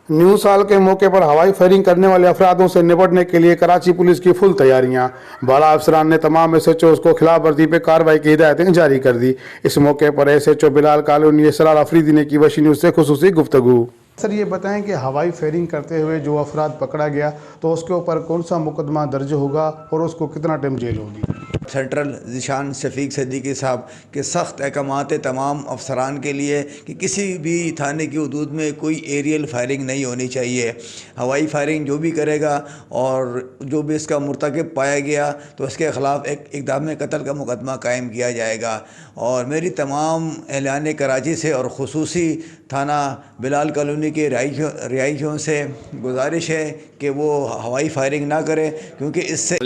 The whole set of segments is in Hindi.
न्यू साल के मौके पर हवाई फायरिंग करने वाले अफरादों से निपटने के लिए कराची पुलिस की फुल तैयारियां। बाला अफसरान ने तमाम एसएचओ को खिलाफ वर्जी पे कार्रवाई की हिदायतें जारी कर दी। इस मौके पर एसएचओ बिलाल कॉलोनी इसरार अफरीदी ने की वशी न्यूज़ से खुसूसी गुफ्तगू। सर, ये बताएं कि हवाई फायरिंग करते हुए जो अफराद पकड़ा गया तो उसके ऊपर कौन सा मुकदमा दर्ज होगा और उसको कितना टाइम जेल होगी? सेंट्रल ज़ीशान शफीक सिद्दीकी साहब के सख्त अहकामात तमाम अफसरान के लिए कि किसी भी थाने की हदूद में कोई एरियल फायरिंग नहीं होनी चाहिए। हवाई फायरिंग जो भी करेगा और जो भी इसका मुर्तकिब पाया गया तो उसके ख़िलाफ़ एक इक़दाम कत्ल का मुकदमा कायम किया जाएगा। और मेरी तमाम एलान कराची से और ख़ुसूसी थाना बिलाल कॉलोनी के रिहायशियों से गुजारिश है कि वो हवाई फायरिंग ना करें, क्योंकि इससे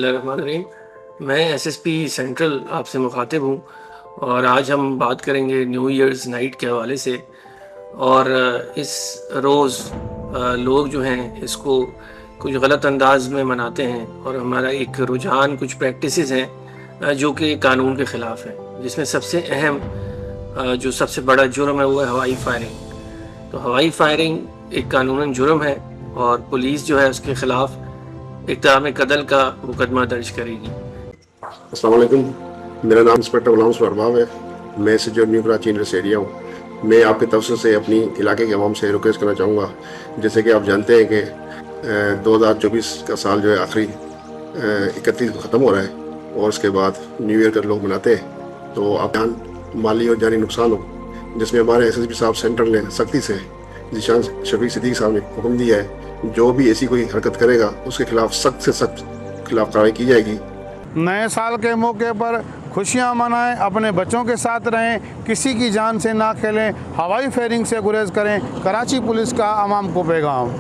मैं एसएसपी सेंट्रल आपसे मुखातिब हूँ और आज हम बात करेंगे न्यू ईयर्स नाइट के हवाले से। और इस रोज़ लोग जो हैं इसको कुछ गलत अंदाज में मनाते हैं और हमारा एक रुझान कुछ प्रैक्टिसेस हैं जो कि कानून के ख़िलाफ़ है, जिसमें सबसे अहम जो सबसे बड़ा जुर्म है वो है हवाई फायरिंग। तो हवाई फायरिंग एक कानूनन जुर्म है और पुलिस जो है उसके ख़िलाफ़ इक़दाम कत्ल का मुकदमा दर्ज करेगी। अस्सलाम वालेकुम, मेरा नाम इंस्पेक्टर गुलाम अरबाब है। मैं से जो न्यू कराची इंडस्ट्री एरिया हूँ। मैं आपके तवज्जो से अपनी इलाके के अवाम से रिक्वेस्ट करना चाहूँगा। जैसे कि आप जानते हैं कि 2024 का साल जो है आखिरी 31 को ख़त्म हो रहा है और उसके बाद न्यू ईयर का लोग मनाते हैं। तो आप जान माली और जानी नुकसान हो, जिसमें हमारे एसएसपी साहब सेंट्रल ने सख्ती से ज़ीशान शफीक सिद्दीकी साहब ने हुक्म दिया है, जो भी ऐसी कोई हरकत करेगा उसके खिलाफ सख्त से सख्त खिलाफ कार्रवाई की जाएगी। नए साल के मौके पर खुशियां मनाएं, अपने बच्चों के साथ रहें, किसी की जान से ना खेलें, हवाई फायरिंग से गुरेज करें। कराची पुलिस का आवाम को पैगाम।